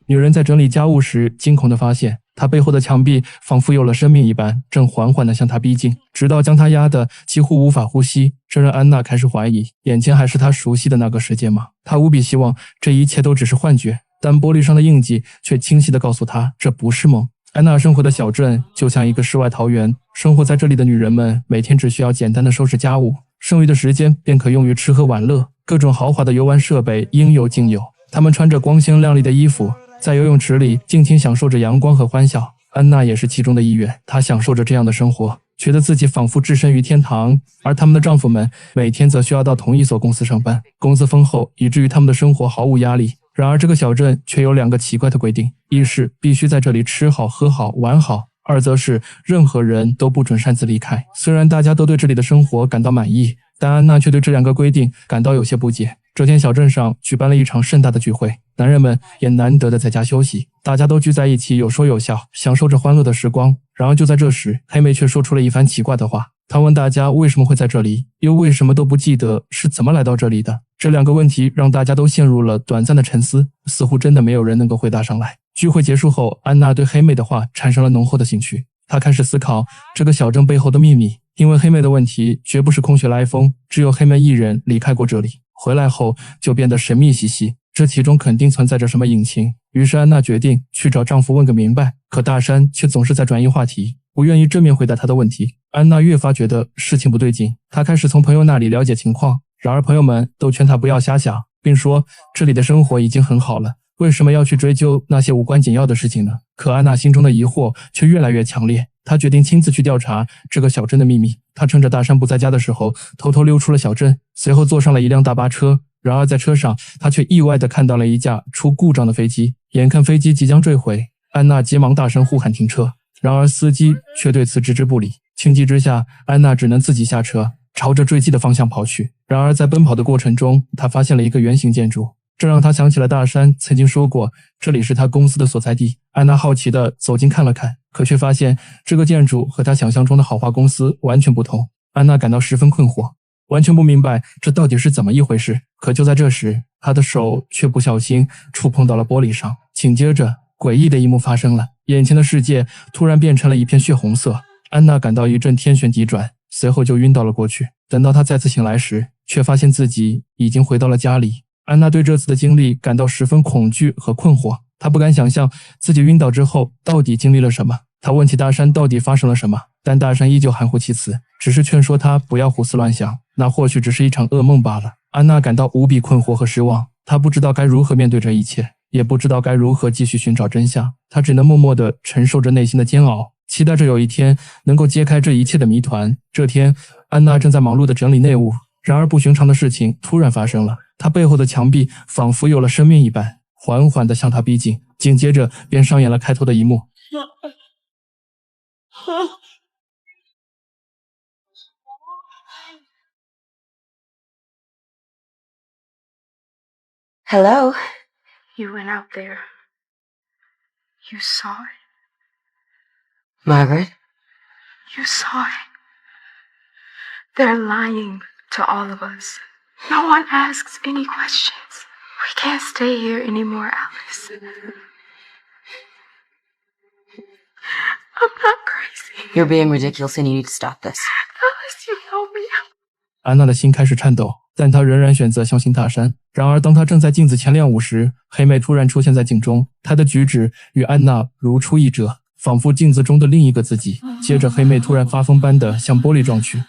女人在整理家务时，惊恐地发现，她背后的墙壁仿佛有了生命一般，正缓缓地向她逼近，直到将她压得几乎无法呼吸。这让安娜开始怀疑，眼前还是她熟悉的那个世界吗？她无比希望这一切都只是幻觉，但玻璃上的印记却清晰地告诉她，这不是梦。安娜生活的小镇就像一个世外桃源，生活在这里的女人们每天只需要简单的收拾家务，剩余的时间便可用于吃喝玩乐，各种豪华的游玩设备应有尽有。她们穿着光鲜亮丽的衣服，在游泳池里尽情享受着阳光和欢笑。安娜也是其中的一员，她享受着这样的生活，觉得自己仿佛置身于天堂。而他们的丈夫们每天则需要到同一所公司上班，工资丰厚，以至于他们的生活毫无压力。然而这个小镇却有2个奇怪的规定，一是必须在这里吃好喝好玩好，二则是任何人都不准擅自离开。虽然大家都对这里的生活感到满意，但安娜却对这2个规定感到有些不解。这天小镇上举办了一场盛大的聚会，男人们也难得的在家休息，大家都聚在一起有说有笑，享受着欢乐的时光。然而就在这时，黑妹却说出了一番奇怪的话。她问大家为什么会在这里，又为什么都不记得是怎么来到这里的。这2个问题让大家都陷入了短暂的沉思，似乎真的没有人能够回答上来。聚会结束后，安娜对黑妹的话产生了浓厚的兴趣，她开始思考这个小镇背后的秘密。因为黑妹的问题绝不是空穴来风，只有黑妹一人离开过这里，回来后就变得神秘兮兮，这其中肯定存在着什么隐情。于是安娜决定去找丈夫问个明白，可大山却总是在转移话题，不愿意正面回答她的问题。安娜越发觉得事情不对劲，她开始从朋友那里了解情况，然而朋友们都劝她不要瞎想，并说这里的生活已经很好了，为什么要去追究那些无关紧要的事情呢？可安娜心中的疑惑却越来越强烈，她决定亲自去调查这个小镇的秘密。她趁着大山不在家的时候，偷偷溜出了小镇，随后坐上了一辆大巴车。然而在车上，她却意外地看到了一架出故障的飞机，眼看飞机即将坠毁，安娜急忙大声呼喊停车，然而司机却对此置之不理。情急之下，安娜只能自己下车，朝着坠机的方向跑去。然而在奔跑的过程中，她发现了一个圆形建筑，这让她想起了大山曾经说过这里是她公司的所在地。安娜好奇地走近看了看，可却发现这个建筑和她想象中的豪华公司完全不同。安娜感到十分困惑，完全不明白这到底是怎么一回事。可就在这时，她的手却不小心触碰到了玻璃上，紧接着诡异的一幕发生了，眼前的世界突然变成了一片血红色。安娜感到一阵天旋地转，随后就晕倒了过去。等到她再次醒来时，却发现自己已经回到了家里。安娜对这次的经历感到十分恐惧和困惑，她不敢想象自己晕倒之后到底经历了什么。她问起大山到底发生了什么，但大山依旧含糊其辞，只是劝说她不要胡思乱想，那或许只是一场噩梦罢了。安娜感到无比困惑和失望，她不知道该如何面对这一切，也不知道该如何继续寻找真相。她只能默默地承受着内心的煎熬，期待着有一天能够揭开这一切的谜团。这天，安娜正在忙碌地整理内务，然而不寻常的事情突然发生了，她背后的墙壁仿佛有了生命一般，缓缓地向她逼近，紧接着便上演了开头的一幕。Hello? You went out there. You saw it. Margaret? You saw it. They're lying to all of us. No one asks any questions. We can't stay here anymore, Alice. I'm not crazy. You're being ridiculous and you need to stop this. Alice, you help me out. 安娜的心开始颤抖，但她仍然选择相信大山。然而当她正在镜子前练舞时，黑妹突然出现在镜中，她的举止与安娜如出一辙，仿佛镜子中的另一个自己。接着黑妹突然发疯般地向玻璃撞去，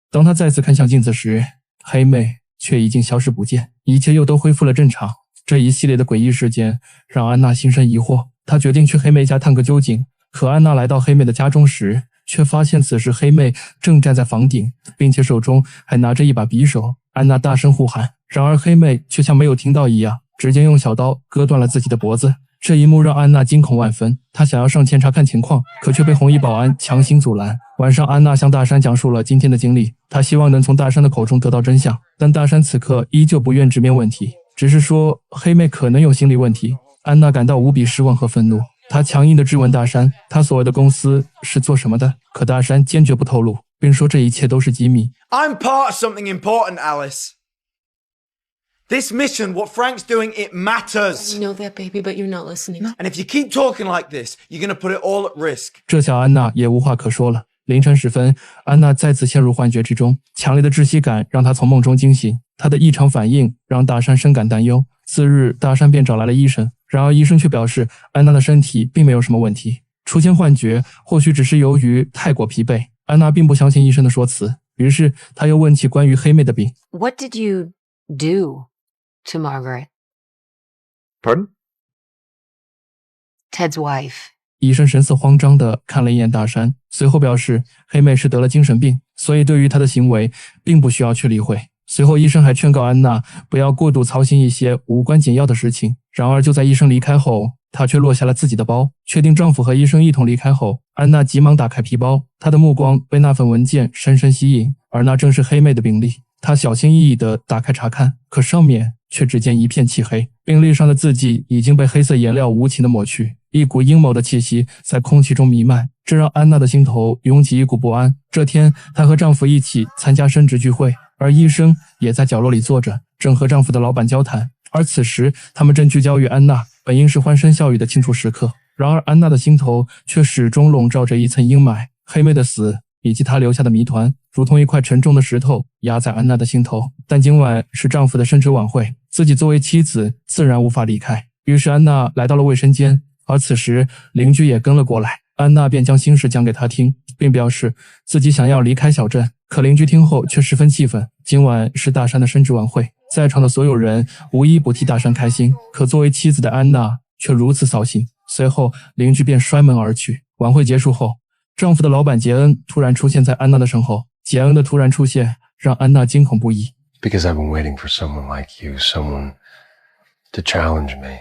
当她再次看向镜子时，黑妹却已经消失不见，一切又都恢复了正常。这一系列的诡异事件让安娜心生疑惑，她决定去黑妹家探个究竟。可安娜来到黑妹的家中时，却发现此时黑妹正站在房顶，并且手中还拿着一把匕首。安娜大声呼喊，然而黑妹却像没有听到一样，直接用小刀割断了自己的脖子。这一幕让安娜惊恐万分，她想要上前查看情况，可却被红衣保安强行阻拦。晚上，安娜向大山讲述了今天的经历，她希望能从大山的口中得到真相，但大山此刻依旧不愿直面问题，只是说黑妹可能有心理问题。安娜感到无比失望和愤怒，她强硬地质问大山，他所谓的公司是做什么的，可大山坚决不透露。并说这一切都是机密。 I'm part of something important, Alice. This mission, what Frank's doing, it matters. You know that, baby, but you're not listening. And if you keep talking like this, you're going to put it all at risk. 这下安娜也无话可说了。凌晨时分，安娜再次陷入幻觉之中，强烈的窒息感让她从梦中惊醒。她的异常反应让大山深感担忧。次日，大山便找来了医生，然而医生却表示安娜的身体并没有什么问题，出现幻觉或许只是由于太过疲惫。安娜并不相信医生的说辞，于是她又问起关于黑妹的病。 What did you do to Margaret? Pardon? Ted's wife. 医生神色慌张地看了一眼大山，随后表示黑妹是得了精神病，所以对于她的行为并不需要去理会。随后医生还劝告安娜不要过度操心一些无关紧要的事情。然而就在医生离开后，她却落下了自己的包。确定丈夫和医生一同离开后，安娜急忙打开皮包，她的目光被那份文件深深吸引，而那正是黑妹的病历。她小心翼翼地打开查看，可上面却只见一片漆黑，病历上的字迹已经被黑色颜料无情地抹去，一股阴谋的气息在空气中弥漫，这让安娜的心头涌起一股不安。这天，她和丈夫一起参加升职聚会，而医生也在角落里坐着，正和丈夫的老板交谈。而此时，他们正聚焦于安娜，本应是欢声笑语的庆祝时刻。然而，安娜的心头却始终笼罩着一层阴霾，黑妹的死以及她留下的谜团，如同一块沉重的石头压在安娜的心头。但今晚是丈夫的升职晚会，自己作为妻子自然无法离开。于是安娜来到了卫生间，而此时邻居也跟了过来。安娜便将心事讲给他听，并表示自己想要离开小镇。可邻居听后却十分气愤，今晚是大山的升职晚会，在场的所有人无一不替大山开心，可作为妻子的安娜却如此扫兴。随后邻居便摔门而去。晚会结束后，丈夫的老板杰恩突然出现在安娜的身后，杰恩的突然出现让安娜惊恐不已。 Because I've been waiting for someone like you, someone to challenge me.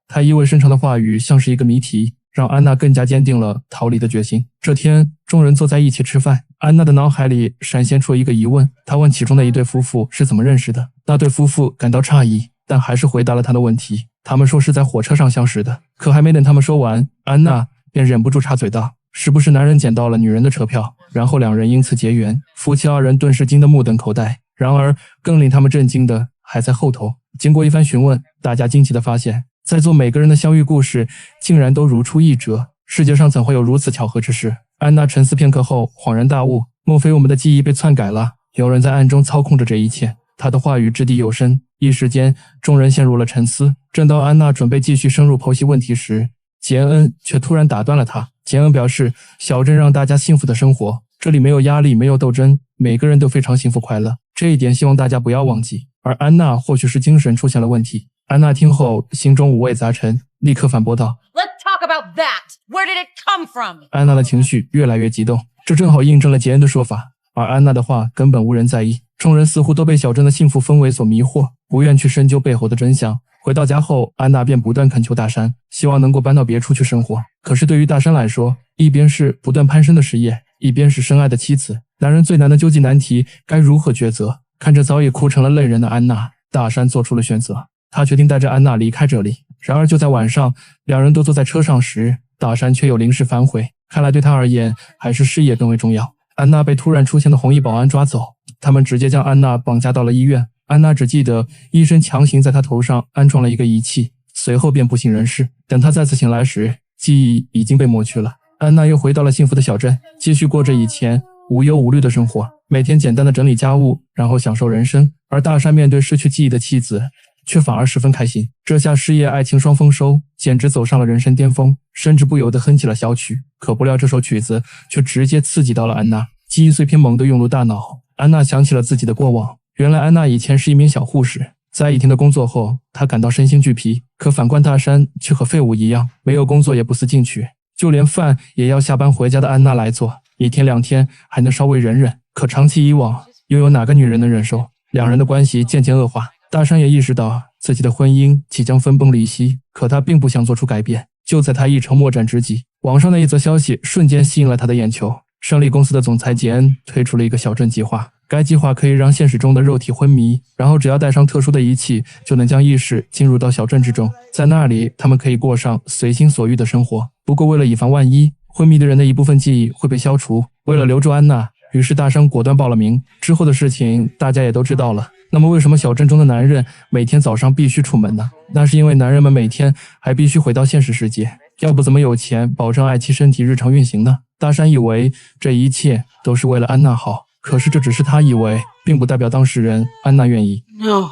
他意味深长的话语像是一个谜题，让安娜更加坚定了逃离的决心。这天，众人坐在一起吃饭，安娜的脑海里闪现出一个疑问，她问其中的一对夫妇是怎么认识的。那对夫妇感到诧异，但还是回答了她的问题。他们说是在火车上相识的，可还没等他们说完，安娜便忍不住插嘴道：“是不是男人捡到了女人的车票？”然后两人因此结缘，夫妻二人顿时惊得目瞪口呆。然而，更令他们震惊的还在后头。经过一番询问，大家惊奇地发现，在座每个人的相遇故事竟然都如出一辙，世界上怎会有如此巧合之事？安娜沉思片刻后恍然大悟，莫非我们的记忆被篡改了？有人在暗中操控着这一切。她的话语掷地有声，一时间众人陷入了沉思。正当安娜准备继续深入剖析问题时，杰恩却突然打断了她。杰恩表示，小镇让大家幸福的生活，这里没有压力，没有斗争，每个人都非常幸福快乐，这一点希望大家不要忘记。而安娜或许是精神出现了问题。安娜听后心中五味杂陈，立刻反驳道： Let's talk about that. Where did it come from? 安娜的情绪越来越激动，这正好印证了杰恩的说法。而安娜的话根本无人在意，众人似乎都被小镇的幸福氛围所迷惑，不愿去深究背后的真相。回到家后，安娜便不断恳求大山，希望能够搬到别处去生活。可是对于大山来说，一边是不断攀升的事业，一边是深爱的妻子，男人最难的究极难题该如何抉择？看着早已哭成了泪人的安娜，大山做出了选择，他决定带着安娜离开这里。然而就在晚上，两人都坐在车上时，大山却又临时反悔，看来对他而言还是事业更为重要。安娜被突然出现的红衣保安抓走，他们直接将安娜绑架到了医院。安娜只记得医生强行在她头上安装了一个仪器，随后便不省人事。等她再次醒来时，记忆已经被抹去了。安娜又回到了幸福的小镇，继续过着以前无忧无虑的生活，每天简单的整理家务，然后享受人生。而大山面对失去记忆的妻子，却反而十分开心。这下事业爱情双丰收，简直走上了人生巅峰，甚至不由得哼起了小曲。可不料这首曲子却直接刺激到了安娜，记忆碎片猛地涌入大脑。安娜想起了自己的过往，原来安娜以前是一名小护士，在一天的工作后，她感到身心俱疲。可反观大山却和废物一样，没有工作也不思进取，就连饭也要下班回家的安娜来做，一天两天还能稍微忍忍，可长期以往，又有哪个女人能忍受？两人的关系渐渐恶化，大山也意识到自己的婚姻即将分崩离析，可他并不想做出改变。就在他一筹莫展之际，网上的一则消息瞬间吸引了他的眼球。胜利公司的总裁杰恩推出了一个小镇计划，该计划可以让现实中的肉体昏迷，然后只要带上特殊的仪器，就能将意识进入到小镇之中，在那里他们可以过上随心所欲的生活。不过为了以防万一，昏迷的人的一部分记忆会被消除，为了留住安娜，于是大山果断报了名。之后的事情大家也都知道了。那么为什么小镇中的男人每天早上必须出门呢？那是因为男人们每天还必须回到现实世界，要不怎么有钱保证爱妻身体日常运行呢？大山以为这一切都是为了安娜好，可是这只是他以为，并不代表当事人安娜愿意。 No,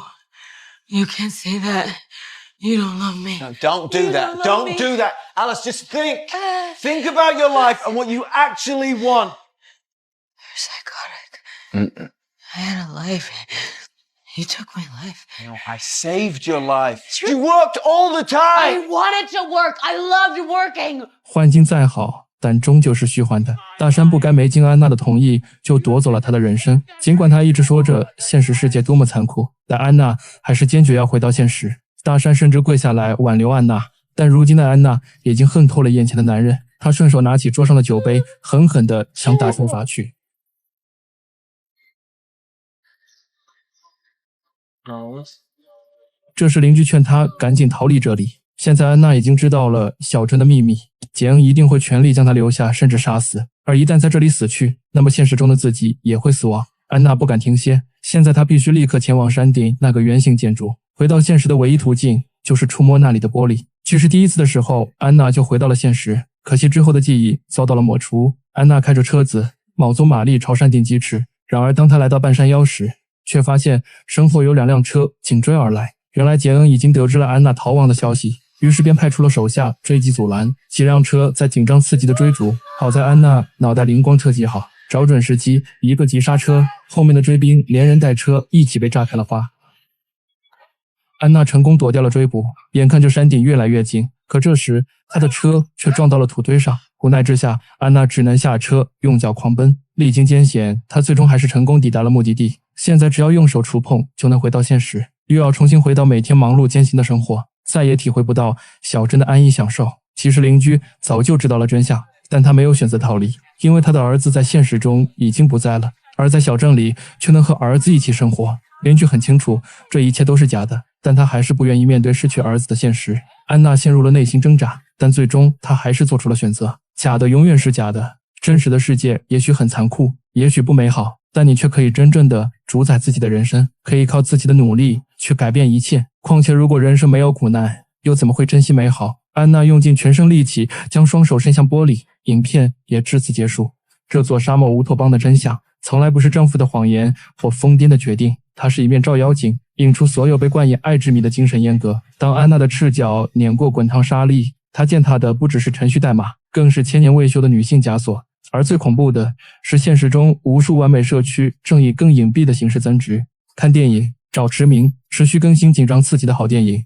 you can't say that. You don't love me. No, don't do that. Don't do that. Alice, just think. Think about your life and what you actually want. You're psychotic. I had a life. You took my life. No, I saved your life. You worked all the I time. wanted to work. I loved working. 幻境再好，但终究是虚幻的。大山不该没经安娜的同意就夺走了他的人生。尽管他一直说着现实世界多么残酷，但安娜还是坚决要回到现实。大山甚至跪下来挽留安娜，但如今的安娜已经恨透了眼前的男人。他顺手拿起桌上的酒杯，狠狠地向大山罚去。这时邻居劝他赶紧逃离这里。现在安娜已经知道了小镇的秘密，杰恩一定会全力将他留下，甚至杀死。而一旦在这里死去，那么现实中的自己也会死亡。安娜不敢停歇，现在她必须立刻前往山顶那个圆形建筑。回到现实的唯一途径就是触摸那里的玻璃。其实第一次的时候，安娜就回到了现实，可惜之后的记忆遭到了抹除。安娜开着车子卯足马力朝山顶疾驰，然而当她来到半山腰时，却发现身后有2辆车紧追而来。原来杰恩已经得知了安娜逃亡的消息，于是便派出了手下追击阻拦。几辆车在紧张刺激的追逐，好在安娜脑袋灵光特技好，找准时机一个急刹车，后面的追兵连人带车一起被炸开了花。安娜成功躲掉了追捕，眼看着山顶越来越近，可这时她的车却撞到了土堆上。无奈之下，安娜只能下车用脚狂奔。历经艰险，她最终还是成功抵达了目的地。现在只要用手触碰就能回到现实，又要重新回到每天忙碌艰辛的生活，再也体会不到小镇的安逸享受。其实邻居早就知道了真相，但他没有选择逃离，因为他的儿子在现实中已经不在了，而在小镇里却能和儿子一起生活。邻居很清楚这一切都是假的，但他还是不愿意面对失去儿子的现实。安娜陷入了内心挣扎，但最终她还是做出了选择。假的永远是假的，真实的世界也许很残酷，也许不美好，但你却可以真正的主宰自己的人生，可以靠自己的努力去改变一切。况且如果人生没有苦难，又怎么会珍惜美好？安娜用尽全身力气将双手伸向玻璃，影片也至此结束。这座沙漠乌托邦的真相从来不是丈夫的谎言或疯癫的决定，它是一面照妖镜，映出所有被冠以爱之谜的精神阉割。当安娜的赤脚碾过滚烫沙砾，她践踏的不只是程序代码，更是千年未修的女性枷锁。而最恐怖的是，现实中无数完美社区正以更隐蔽的形式增值。看电影，找驰名，持续更新紧张刺激的好电影，